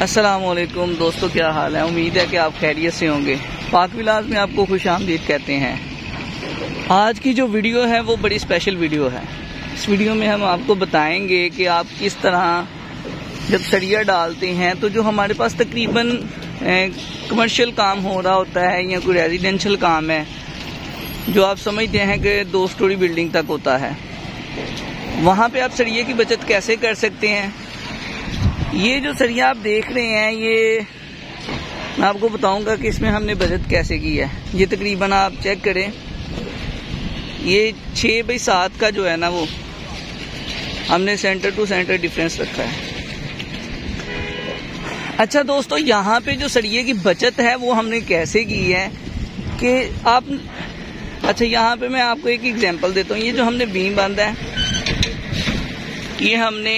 अस्सलामुअलैकुम दोस्तों, क्या हाल है। उम्मीद है कि आप खैरियत से होंगे। पाक विलास में आपको खुशामदीद कहते हैं। आज की जो वीडियो है वो बड़ी स्पेशल वीडियो है। इस वीडियो में हम आपको बताएंगे कि आप किस तरह जब सरिया डालते हैं तो जो हमारे पास तकरीबन कमर्शियल काम हो रहा होता है या कोई रेजिडेंशियल काम है जो आप समझते हैं कि 2 स्टोरी बिल्डिंग तक होता है, वहाँ पे आप सरिये की बचत कैसे कर सकते हैं। ये जो सरिया आप देख रहे हैं, ये मैं आपको बताऊंगा कि इसमें हमने बचत कैसे की है। ये तकरीबन आप चेक करें, ये 6x7 का जो है ना, वो हमने सेंटर टू सेंटर डिफरेंस रखा है। अच्छा दोस्तों, यहाँ पे जो सरिये की बचत है वो हमने कैसे की है कि आप, अच्छा यहाँ पे मैं आपको एक एग्जांपल देता हूँ। ये जो हमने बीम बांधा है, ये हमने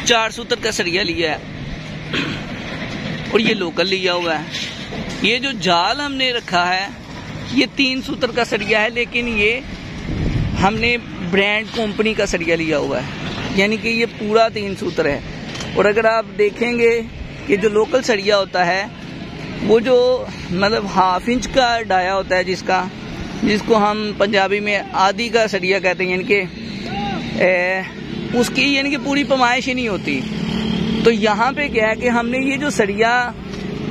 4 सूत्र का सरिया लिया है और ये लोकल लिया हुआ है। ये जो जाल हमने रखा है ये 3 सूत्र का सरिया है, लेकिन ये हमने ब्रांड कंपनी का सरिया लिया हुआ है, यानी कि ये पूरा 3 सूत्र है। और अगर आप देखेंगे कि जो लोकल सरिया होता है वो जो मतलब 1/2 इंच का डाया होता है, जिसको हम पंजाबी में आधी का सरिया कहते हैं, यानी कि उसकी यानी कि पूरी पैमाइश ही नहीं होती। तो यहाँ पे क्या है कि हमने ये जो सरिया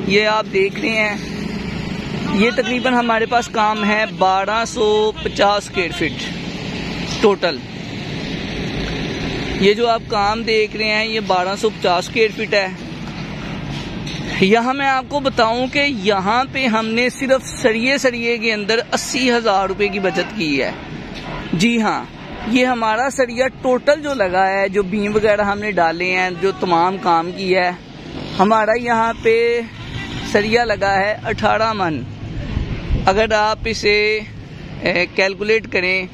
ये आप देख रहे हैं, ये तकरीबन हमारे पास काम है 1250 स्क्वायर फीट टोटल। ये जो आप काम देख रहे हैं ये 1250 स्क्वायर फीट है। यहाँ मैं आपको बताऊं कि यहाँ पे हमने सिर्फ सरिये के अंदर 80,000 रुपये की बचत की है। जी हाँ, ये हमारा सरिया टोटल जो लगा है, जो बीम वगैरह हमने डाले हैं, जो तमाम काम किया है, हमारा यहाँ पे सरिया लगा है 18 मन। अगर आप इसे कैलकुलेट करें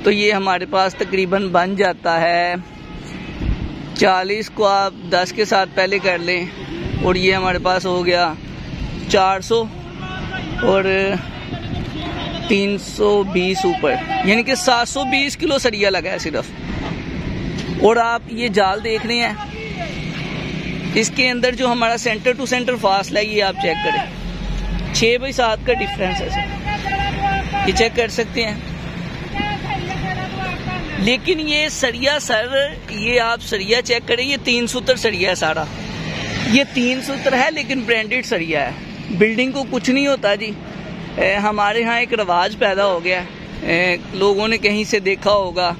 तो ये हमारे पास तकरीबन बन जाता है 40 को आप 10 के साथ पहले कर लें और ये हमारे पास हो गया 400 और 320 ऊपर, यानी कि 720 किलो सरिया लगा है सिर्फ। और आप ये जाल देख रहे हैं, इसके अंदर जो हमारा सेंटर टू सेंटर फासला है ये आप चेक करें, 6x7 का डिफरेंस है सर, ये चेक कर सकते हैं। लेकिन ये सरिया सर, ये आप सरिया चेक करें, ये 3 सूत्र सरिया है सारा। ये 3 सूत्र है लेकिन ब्रांडेड सरिया है। बिल्डिंग को कुछ नहीं होता जी। हमारे यहाँ एक रिवाज पैदा हो गया, लोगों ने कहीं से देखा होगा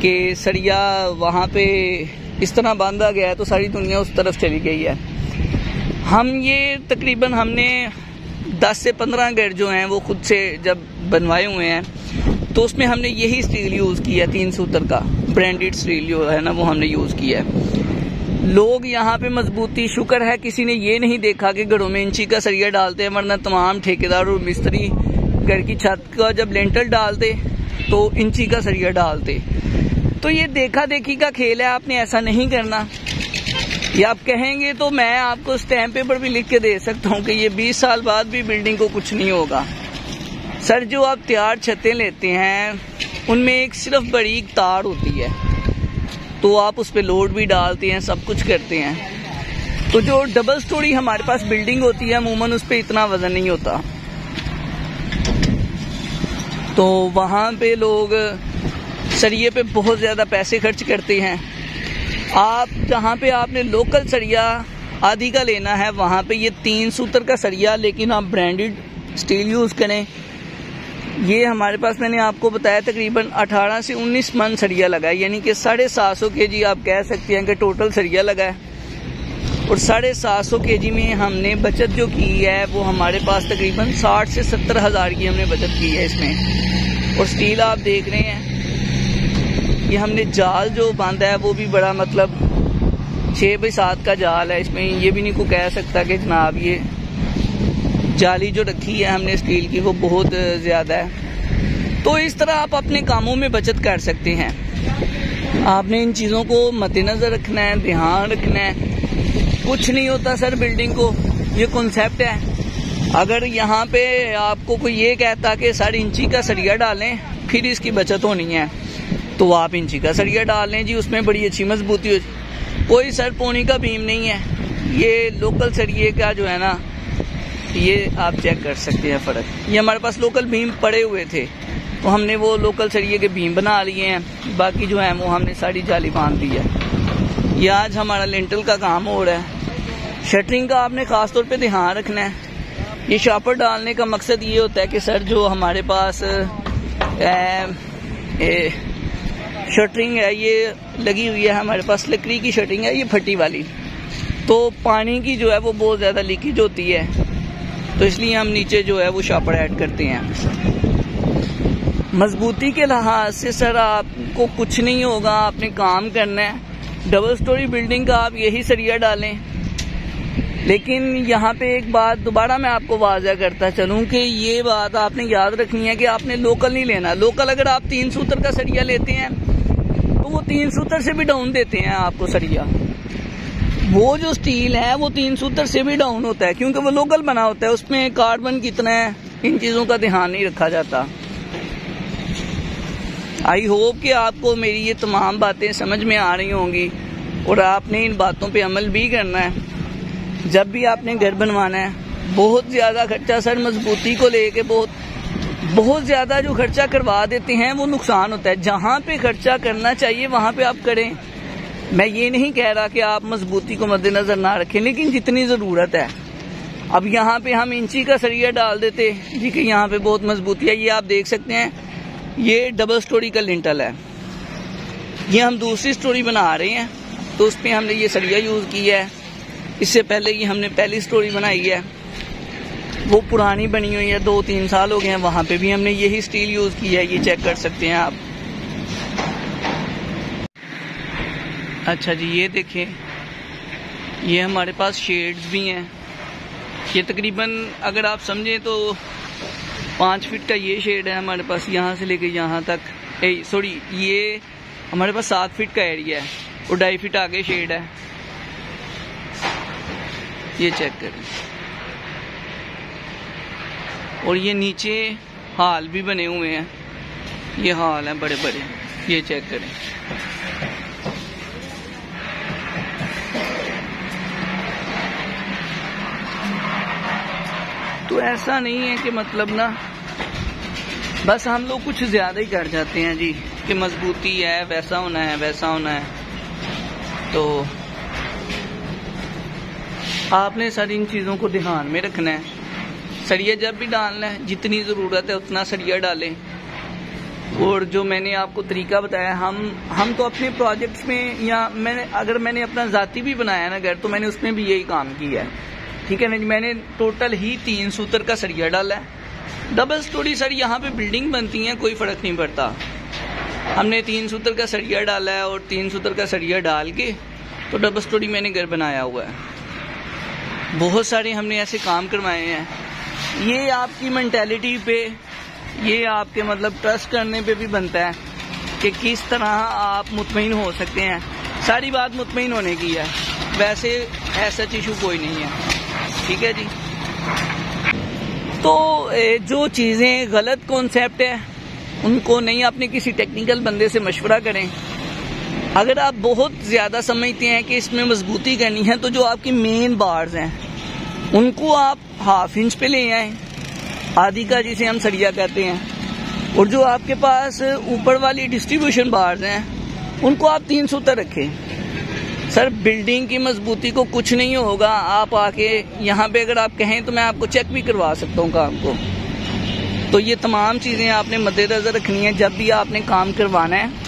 कि सरिया वहाँ पे इस तरह बांधा गया है तो सारी दुनिया उस तरफ चली गई है। हम ये तकरीबन हमने 10 से 15 घर जो हैं वो खुद से जब बनवाए हुए हैं, तो उसमें हमने यही स्टील यूज़ किया है, 3 सूत्र का ब्रांडेड स्टील जो है ना वो हमने यूज़ किया है। लोग यहाँ पे मजबूती, शुक्र है किसी ने ये नहीं देखा कि घरों में इंची का सरिया डालते हैं, वरना तमाम ठेकेदार और मिस्त्री घर की छत का जब लेंटर डालते तो इंची का सरिया डालते। तो ये देखा देखी का खेल है, आपने ऐसा नहीं करना। ये आप कहेंगे तो मैं आपको स्टैम्प पेपर भी लिख के दे सकता हूँ कि ये 20 साल बाद भी बिल्डिंग को कुछ नहीं होगा। सर, जो आप तैयार छतें लेते हैं उनमें एक सिर्फ बारीक तार होती है, तो आप उस पर लोड भी डालते हैं, सब कुछ करते हैं। तो जो डबल स्टोरी हमारे पास बिल्डिंग होती है अमूमन उस पर इतना वजन नहीं होता, तो वहाँ पे लोग सरिये पे बहुत ज़्यादा पैसे खर्च करते हैं। आप जहाँ पे आपने लोकल सरिया आधी का लेना है, वहाँ पे ये 3 सूत्र का सरिया, लेकिन आप ब्रांडेड स्टील यूज़ करें। ये हमारे पास मैंने आपको बताया तकरीबन 18 से 19 मन सरिया लगा है, यानी कि 750 kg आप कह सकते हैं कि टोटल सरिया लगा है। और 750 kg में हमने बचत जो की है वो हमारे पास तकरीबन 60 से 70 हज़ार की हमने बचत की है इसमें। और स्टील आप देख रहे हैं, ये हमने जाल जो बांधा है वो भी बड़ा मतलब 6x7 का जाल है। इसमें ये भी नहीं कोई कह सकता कि जनाब ये जाली जो रखी है हमने स्टील की वो बहुत ज़्यादा है। तो इस तरह आप अपने कामों में बचत कर सकते हैं। आपने इन चीज़ों को मद्देनज़र रखना है, ध्यान रखना है। कुछ नहीं होता सर बिल्डिंग को, ये कॉन्सेप्ट है। अगर यहाँ पे आपको कोई ये कहता कि सर इंची का सरिया डालें फिर इसकी बचत होनी है, तो आप इंची का सरिया डाल लें जी, उसमें बड़ी अच्छी मजबूती हो। कोई सर पौनी का बीम नहीं है, ये लोकल सरिये का जो है ना, ये आप चेक कर सकते हैं फ़र्क। ये हमारे पास लोकल बीम पड़े हुए थे तो हमने वो लोकल सरिये के बीम बना लिए हैं, बाकी जो है वो हमने सारी जाली बांध दी है। ये आज हमारा लिंटल का काम हो रहा है। शटरिंग का आपने ख़ास तौर पे ध्यान रखना है। ये शापर डालने का मकसद ये होता है कि सर जो हमारे पास शटरिंग है ये लगी हुई है, हमारे पास लकड़ी की शटरिंग है, ये फटी वाली, तो पानी की जो है वो बहुत ज़्यादा लीकेज होती है, तो इसलिए हम नीचे जो है वो शापर ऐड करते हैं। मजबूती के लिहाज से सर आपको कुछ नहीं होगा, आपने काम करना है। डबल स्टोरी बिल्डिंग का आप यही सरिया डालें, लेकिन यहाँ पे एक बात दोबारा मैं आपको वाज़ह करता चलूँ कि ये बात आपने याद रखनी है कि आपने लोकल नहीं लेना। लोकल अगर आप 3 सूत्र का सरिया लेते हैं तो वो 3 सूत्र से भी डाउन देते हैं आपको सरिया। वो जो स्टील है वो 3 सूत्र से भी डाउन होता है, क्योंकि वो लोकल बना होता है, उसमें कार्बन कितना है इन चीज़ों का ध्यान नहीं रखा जाता। आई होप कि आपको मेरी ये तमाम बातें समझ में आ रही होंगी और आपने इन बातों पे अमल भी करना है। जब भी आपने घर बनवाना है, बहुत ज़्यादा खर्चा सर मजबूती को लेके बहुत ज़्यादा जो खर्चा करवा देते हैं वो नुकसान होता है। जहाँ पे खर्चा करना चाहिए वहाँ पे आप करें। मैं ये नहीं कह रहा कि आप मजबूती को मद्देनज़र ना रखें, लेकिन जितनी ज़रूरत है। अब यहाँ पे हम इंची का सरिया डाल देते जी कि यहाँ पे बहुत मजबूती है। ये आप देख सकते हैं, ये डबल स्टोरी का लिंटल है, ये हम दूसरी स्टोरी बना रहे हैं तो उस पर हमने ये सरिया यूज़ किया है। इससे पहले ये हमने पहली स्टोरी बनाई है, वो पुरानी बनी हुई है, 2-3 साल हो गए हैं, वहाँ पे भी हमने यही स्टील यूज़ किया है। ये चेक कर सकते हैं आप। अच्छा जी, ये देखें, ये हमारे पास शेड्स भी हैं। ये तकरीबन अगर आप समझें तो 5 फीट का ये शेड है हमारे पास, यहाँ से लेके यहाँ तक। सॉरी, ये हमारे पास 7 फीट का एरिया है और 2.5 फीट आगे शेड है। ये चेक करें। और ये नीचे हाल भी बने हुए हैं, ये हाल हैं बड़े बड़े, ये चेक करें। तो ऐसा नहीं है कि मतलब ना बस हम लोग कुछ ज़्यादा ही कर जाते हैं जी कि मजबूती है, वैसा होना है, वैसा होना है। तो आपने सारी इन चीज़ों को ध्यान में रखना है। सरिया जब भी डालना है, जितनी ज़रूरत है उतना सरिया डालें। और जो मैंने आपको तरीका बताया, हम तो अपने प्रोजेक्ट्स में, या अगर मैंने अपना ज़ाती भी बनाया ना घर, तो मैंने उसमें भी यही काम किया है। ठीक है ना, मैंने टोटल ही 3 सूत्र का सरिया डाला है। डबल स्टोरी सर यहाँ पे बिल्डिंग बनती है, कोई फ़र्क नहीं पड़ता। हमने 3 सूत्र का सरिया डाला है और 3 सूत्र का सरिया डाल के तो डबल स्टोरी मैंने घर बनाया हुआ है। बहुत सारे हमने ऐसे काम करवाए हैं। ये आपकी मेंटालिटी पे, ये आपके मतलब ट्रस्ट करने पे भी बनता है कि किस तरह आप मुतमईन हो सकते हैं। सारी बात मुतमईन होने की है, वैसे ऐसा इशू कोई नहीं है। ठीक है जी। तो जो चीज़ें गलत कॉन्सेप्ट है उनको नहीं, अपने किसी टेक्निकल बंदे से मशवरा करें। अगर आप बहुत ज़्यादा समझते हैं कि इसमें मजबूती करनी है, तो जो आपकी मेन बार्स हैं उनको आप 1/2 इंच पे ले आएँ, आधी का जिसे हम सरिया कहते हैं। और जो आपके पास ऊपर वाली डिस्ट्रीब्यूशन बार्स हैं उनको आप 3 सूत्र रखें। सर बिल्डिंग की मजबूती को कुछ नहीं होगा। आप आके यहाँ पे अगर आप कहें तो मैं आपको चेक भी करवा सकता हूँ काम को। तो ये तमाम चीज़ें आपने मद्देनज़र रखनी है जब भी आपने काम करवाना है।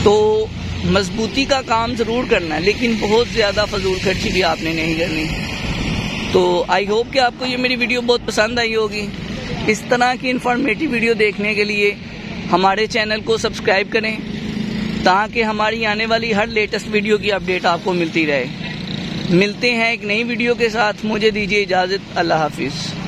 तो मजबूती का काम ज़रूर करना है, लेकिन बहुत ज़्यादा फजूल खर्ची भी आपने नहीं करनी। तो आई होप कि आपको ये मेरी वीडियो बहुत पसंद आई होगी। इस तरह की इंफॉर्मेटिव वीडियो देखने के लिए हमारे चैनल को सब्सक्राइब करें ताकि हमारी आने वाली हर लेटेस्ट वीडियो की अपडेट आपको मिलती रहे। मिलते हैं एक नई वीडियो के साथ, मुझे दीजिए इजाज़त। अल्लाह हाफिज़।